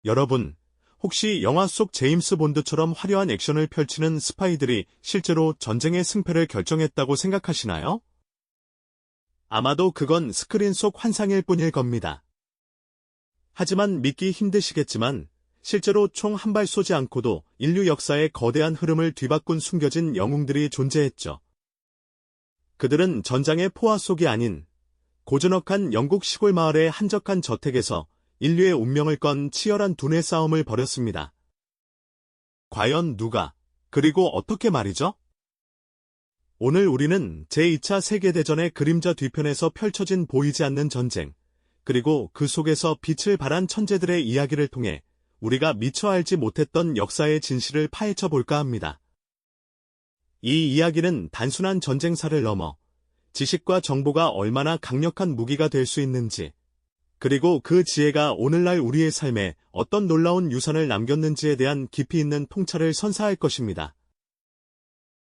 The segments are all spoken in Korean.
여러분, 혹시 영화 속 제임스 본드처럼 화려한 액션을 펼치는 스파이들이 실제로 전쟁의 승패를 결정했다고 생각하시나요? 아마도 그건 스크린 속 환상일 뿐일 겁니다. 하지만 믿기 힘드시겠지만 실제로 총 한 발 쏘지 않고도 인류 역사의 거대한 흐름을 뒤바꾼 숨겨진 영웅들이 존재했죠. 그들은 전장의 포화 속이 아닌 고즈넉한 영국 시골 마을의 한적한 저택에서 인류의 운명을 건 치열한 두뇌 싸움을 벌였습니다. 과연 누가, 그리고 어떻게 말이죠? 오늘 우리는 제2차 세계대전의 그림자 뒤편에서 펼쳐진 보이지 않는 전쟁, 그리고 그 속에서 빛을 발한 천재들의 이야기를 통해 우리가 미처 알지 못했던 역사의 진실을 파헤쳐 볼까 합니다. 이 이야기는 단순한 전쟁사를 넘어 지식과 정보가 얼마나 강력한 무기가 될 수 있는지, 그리고 그 지혜가 오늘날 우리의 삶에 어떤 놀라운 유산을 남겼는지에 대한 깊이 있는 통찰을 선사할 것입니다.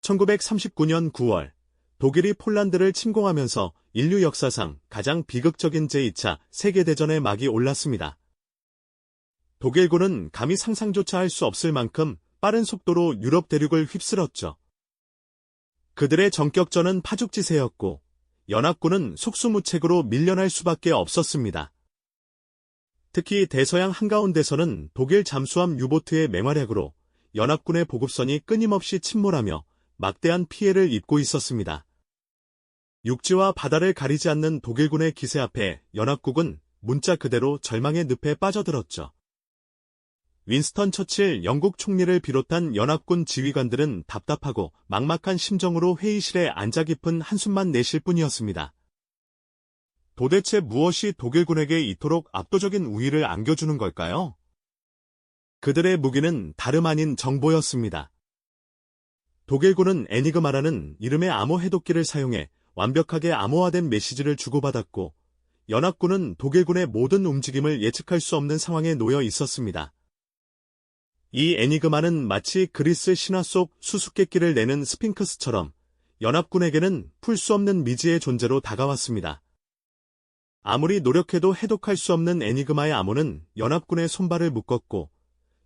1939년 9월, 독일이 폴란드를 침공하면서 인류 역사상 가장 비극적인 제2차 세계대전의 막이 올랐습니다. 독일군은 감히 상상조차 할 수 없을 만큼 빠른 속도로 유럽 대륙을 휩쓸었죠. 그들의 전격전은 파죽지세였고 연합군은 속수무책으로 밀려날 수밖에 없었습니다. 특히 대서양 한가운데서는 독일 잠수함 유보트의 맹활약으로 연합군의 보급선이 끊임없이 침몰하며 막대한 피해를 입고 있었습니다. 육지와 바다를 가리지 않는 독일군의 기세 앞에 연합국은 문자 그대로 절망의 늪에 빠져들었죠. 윈스턴 처칠 영국 총리를 비롯한 연합군 지휘관들은 답답하고 막막한 심정으로 회의실에 앉아 깊은 한숨만 내쉴 뿐이었습니다. 도대체 무엇이 독일군에게 이토록 압도적인 우위를 안겨주는 걸까요? 그들의 무기는 다름 아닌 정보였습니다. 독일군은 애니그마라는 이름의 암호 해독기를 사용해 완벽하게 암호화된 메시지를 주고받았고, 연합군은 독일군의 모든 움직임을 예측할 수 없는 상황에 놓여 있었습니다. 이 애니그마는 마치 그리스 신화 속 수수께끼를 내는 스핑크스처럼 연합군에게는 풀 수 없는 미지의 존재로 다가왔습니다. 아무리 노력해도 해독할 수 없는 애니그마의 암호는 연합군의 손발을 묶었고,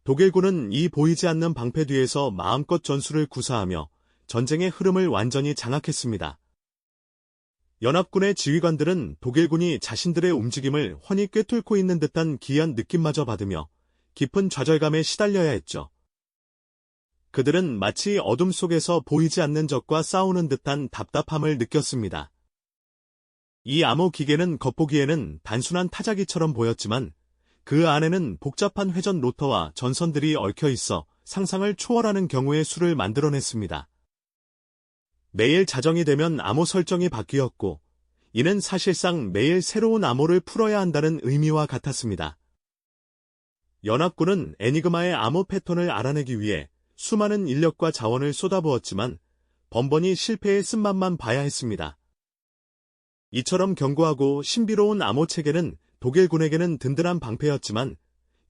독일군은 이 보이지 않는 방패 뒤에서 마음껏 전술을 구사하며 전쟁의 흐름을 완전히 장악했습니다. 연합군의 지휘관들은 독일군이 자신들의 움직임을 훤히 꿰뚫고 있는 듯한 기이한 느낌마저 받으며 깊은 좌절감에 시달려야 했죠. 그들은 마치 어둠 속에서 보이지 않는 적과 싸우는 듯한 답답함을 느꼈습니다. 이 암호 기계는 겉보기에는 단순한 타자기처럼 보였지만 그 안에는 복잡한 회전 로터와 전선들이 얽혀 있어 상상을 초월하는 경우의 수를 만들어냈습니다. 매일 자정이 되면 암호 설정이 바뀌었고, 이는 사실상 매일 새로운 암호를 풀어야 한다는 의미와 같았습니다. 연합군은 애니그마의 암호 패턴을 알아내기 위해 수많은 인력과 자원을 쏟아부었지만 번번이 실패의 쓴맛만 봐야 했습니다. 이처럼 견고하고 신비로운 암호 체계는 독일군에게는 든든한 방패였지만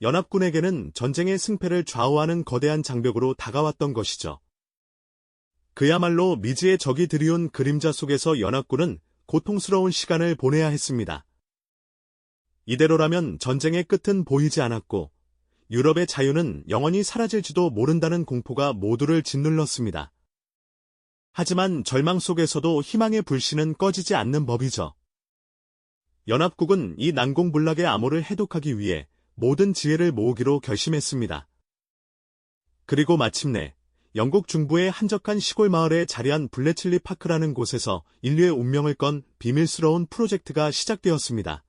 연합군에게는 전쟁의 승패를 좌우하는 거대한 장벽으로 다가왔던 것이죠. 그야말로 미지의 적이 들이운 그림자 속에서 연합군은 고통스러운 시간을 보내야 했습니다. 이대로라면 전쟁의 끝은 보이지 않았고 유럽의 자유는 영원히 사라질지도 모른다는 공포가 모두를 짓눌렀습니다. 하지만 절망 속에서도 희망의 불씨는 꺼지지 않는 법이죠. 연합국은 이 난공불락의 암호를 해독하기 위해 모든 지혜를 모으기로 결심했습니다. 그리고 마침내 영국 중부의 한적한 시골 마을에 자리한 블레칠리 파크라는 곳에서 인류의 운명을 건 비밀스러운 프로젝트가 시작되었습니다.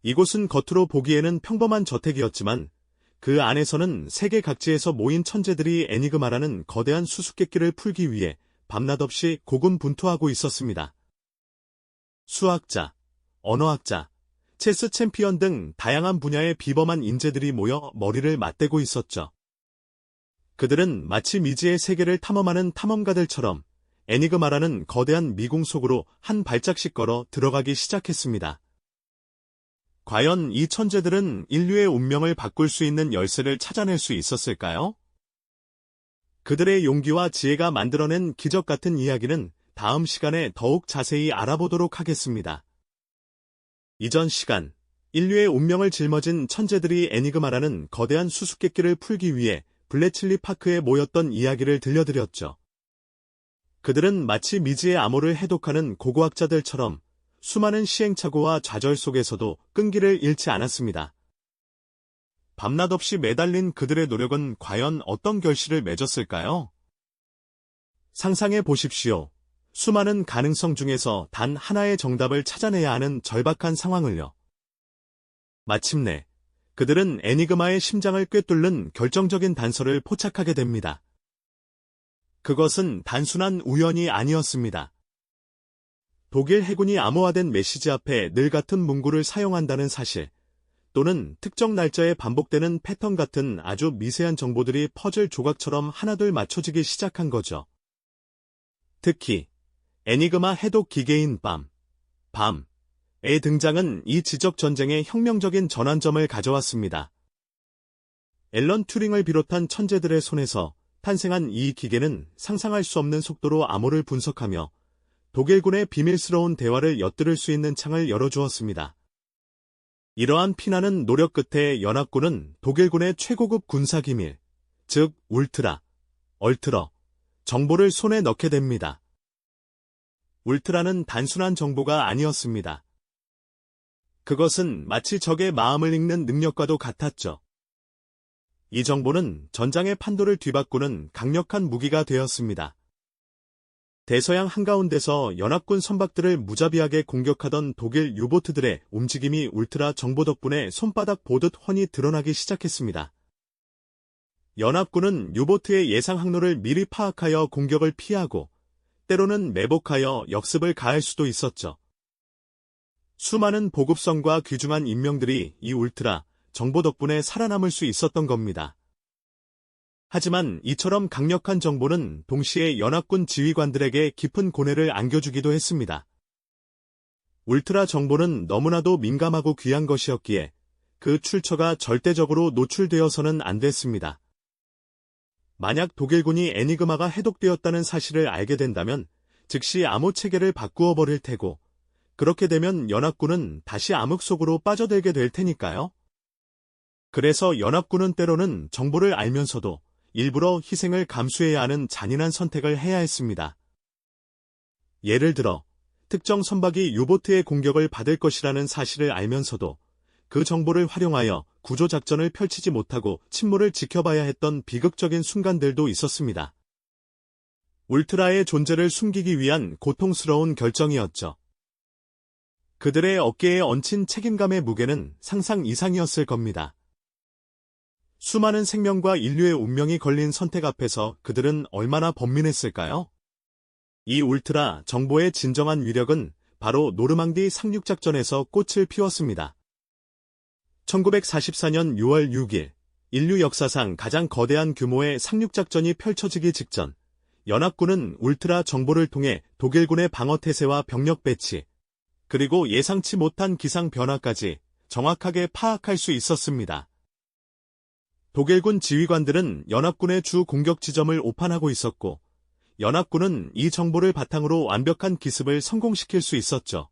이곳은 겉으로 보기에는 평범한 저택이었지만 그 안에서는 세계 각지에서 모인 천재들이 애니그마라는 거대한 수수께끼를 풀기 위해 밤낮 없이 고군분투하고 있었습니다. 수학자, 언어학자, 체스 챔피언 등 다양한 분야의 비범한 인재들이 모여 머리를 맞대고 있었죠. 그들은 마치 미지의 세계를 탐험하는 탐험가들처럼 애니그마라는 거대한 미궁 속으로 한 발짝씩 걸어 들어가기 시작했습니다. 과연 이 천재들은 인류의 운명을 바꿀 수 있는 열쇠를 찾아낼 수 있었을까요? 그들의 용기와 지혜가 만들어낸 기적 같은 이야기는 다음 시간에 더욱 자세히 알아보도록 하겠습니다. 이전 시간, 인류의 운명을 짊어진 천재들이 애니그마라는 거대한 수수께끼를 풀기 위해 블레칠리 파크에 모였던 이야기를 들려드렸죠. 그들은 마치 미지의 암호를 해독하는 고고학자들처럼 수많은 시행착오와 좌절 속에서도 끈기를 잃지 않았습니다. 밤낮 없이 매달린 그들의 노력은 과연 어떤 결실을 맺었을까요? 상상해 보십시오. 수많은 가능성 중에서 단 하나의 정답을 찾아내야 하는 절박한 상황을요. 마침내 그들은 애니그마의 심장을 꿰뚫는 결정적인 단서를 포착하게 됩니다. 그것은 단순한 우연이 아니었습니다. 독일 해군이 암호화된 메시지 앞에 늘 같은 문구를 사용한다는 사실, 또는 특정 날짜에 반복되는 패턴 같은 아주 미세한 정보들이 퍼즐 조각처럼 하나둘 맞춰지기 시작한 거죠. 특히 애니그마 해독 기계인 밤의 등장은 이 지적 전쟁의 혁명적인 전환점을 가져왔습니다. 앨런 튜링을 비롯한 천재들의 손에서 탄생한 이 기계는 상상할 수 없는 속도로 암호를 분석하며 독일군의 비밀스러운 대화를 엿들을 수 있는 창을 열어주었습니다. 이러한 피나는 노력 끝에 연합군은 독일군의 최고급 군사기밀, 즉 얼트러 정보를 손에 넣게 됩니다. 울트라는 단순한 정보가 아니었습니다. 그것은 마치 적의 마음을 읽는 능력과도 같았죠. 이 정보는 전장의 판도를 뒤바꾸는 강력한 무기가 되었습니다. 대서양 한가운데서 연합군 선박들을 무자비하게 공격하던 독일 유보트들의 움직임이 울트라 정보 덕분에 손바닥 보듯 훤히 드러나기 시작했습니다. 연합군은 유보트의 예상 항로를 미리 파악하여 공격을 피하고 때로는 매복하여 역습을 가할 수도 있었죠. 수많은 보급선과 귀중한 인명들이 이 울트라 정보 덕분에 살아남을 수 있었던 겁니다. 하지만 이처럼 강력한 정보는 동시에 연합군 지휘관들에게 깊은 고뇌를 안겨주기도 했습니다. 울트라 정보는 너무나도 민감하고 귀한 것이었기에 그 출처가 절대적으로 노출되어서는 안 됐습니다. 만약 독일군이 애니그마가 해독되었다는 사실을 알게 된다면 즉시 암호 체계를 바꾸어 버릴 테고, 그렇게 되면 연합군은 다시 암흑 속으로 빠져들게 될 테니까요. 그래서 연합군은 때로는 정보를 알면서도 일부러 희생을 감수해야 하는 잔인한 선택을 해야 했습니다. 예를 들어 특정 선박이 유보트의 공격을 받을 것이라는 사실을 알면서도 그 정보를 활용하여 구조작전을 펼치지 못하고 침몰을 지켜봐야 했던 비극적인 순간들도 있었습니다. 울트라의 존재를 숨기기 위한 고통스러운 결정이었죠. 그들의 어깨에 얹힌 책임감의 무게는 상상 이상이었을 겁니다. 수많은 생명과 인류의 운명이 걸린 선택 앞에서 그들은 얼마나 번민했을까요? 이 울트라 정보의 진정한 위력은 바로 노르망디 상륙작전에서 꽃을 피웠습니다. 1944년 6월 6일, 인류 역사상 가장 거대한 규모의 상륙작전이 펼쳐지기 직전, 연합군은 울트라 정보를 통해 독일군의 방어태세와 병력 배치, 그리고 예상치 못한 기상 변화까지 정확하게 파악할 수 있었습니다. 독일군 지휘관들은 연합군의 주 공격 지점을 오판하고 있었고, 연합군은 이 정보를 바탕으로 완벽한 기습을 성공시킬 수 있었죠.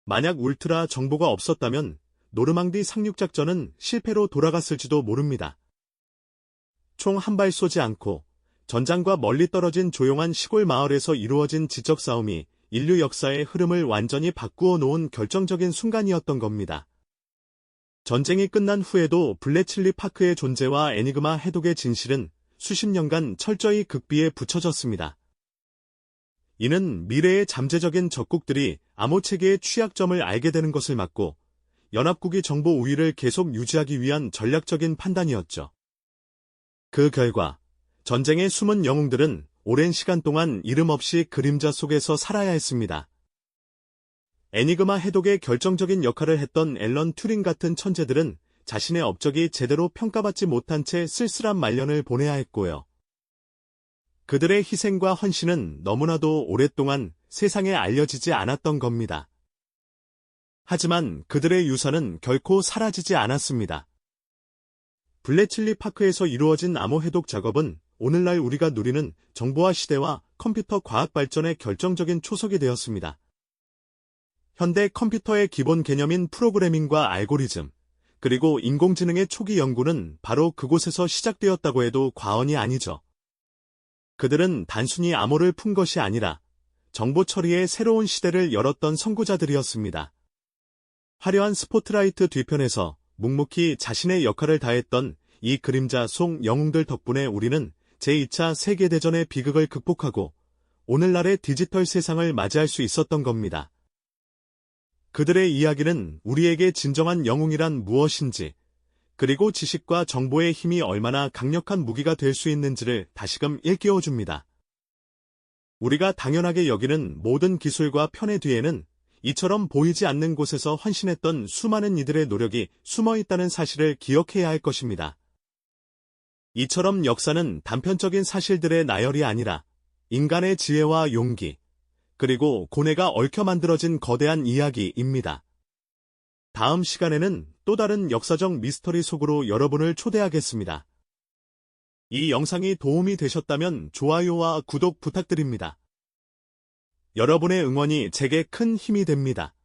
만약 울트라 정보가 없었다면 노르망디 상륙작전은 실패로 돌아갔을지도 모릅니다. 총 한 발 쏘지 않고 전장과 멀리 떨어진 조용한 시골 마을에서 이루어진 지적 싸움이 인류 역사의 흐름을 완전히 바꾸어 놓은 결정적인 순간이었던 겁니다. 전쟁이 끝난 후에도 블레칠리 파크의 존재와 애니그마 해독의 진실은 수십 년간 철저히 극비에 붙여졌습니다. 이는 미래의 잠재적인 적국들이 암호체계의 취약점을 알게 되는 것을 막고 연합국이 정보 우위를 계속 유지하기 위한 전략적인 판단이었죠. 그 결과 전쟁의 숨은 영웅들은 오랜 시간 동안 이름 없이 그림자 속에서 살아야 했습니다. 애니그마 해독의 결정적인 역할을 했던 앨런 튜링 같은 천재들은 자신의 업적이 제대로 평가받지 못한 채 쓸쓸한 말년을 보내야 했고요. 그들의 희생과 헌신은 너무나도 오랫동안 세상에 알려지지 않았던 겁니다. 하지만 그들의 유산은 결코 사라지지 않았습니다. 블레칠리 파크에서 이루어진 암호 해독 작업은 오늘날 우리가 누리는 정보화 시대와 컴퓨터 과학 발전의 결정적인 초석이 되었습니다. 현대 컴퓨터의 기본 개념인 프로그래밍과 알고리즘, 그리고 인공지능의 초기 연구는 바로 그곳에서 시작되었다고 해도 과언이 아니죠. 그들은 단순히 암호를 푼 것이 아니라 정보 처리의 새로운 시대를 열었던 선구자들이었습니다. 화려한 스포트라이트 뒤편에서 묵묵히 자신의 역할을 다했던 이 그림자 속 영웅들 덕분에 우리는 제2차 세계대전의 비극을 극복하고 오늘날의 디지털 세상을 맞이할 수 있었던 겁니다. 그들의 이야기는 우리에게 진정한 영웅이란 무엇인지, 그리고 지식과 정보의 힘이 얼마나 강력한 무기가 될 수 있는지를 다시금 일깨워줍니다. 우리가 당연하게 여기는 모든 기술과 편의 뒤에는 이처럼 보이지 않는 곳에서 헌신했던 수많은 이들의 노력이 숨어 있다는 사실을 기억해야 할 것입니다. 이처럼 역사는 단편적인 사실들의 나열이 아니라 인간의 지혜와 용기, 그리고 고뇌가 얽혀 만들어진 거대한 이야기입니다. 다음 시간에는 또 다른 역사적 미스터리 속으로 여러분을 초대하겠습니다. 이 영상이 도움이 되셨다면 좋아요와 구독 부탁드립니다. 여러분의 응원이 제게 큰 힘이 됩니다.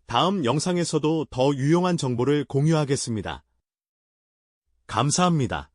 다음 영상에서도 더 유용한 정보를 공유하겠습니다. 감사합니다.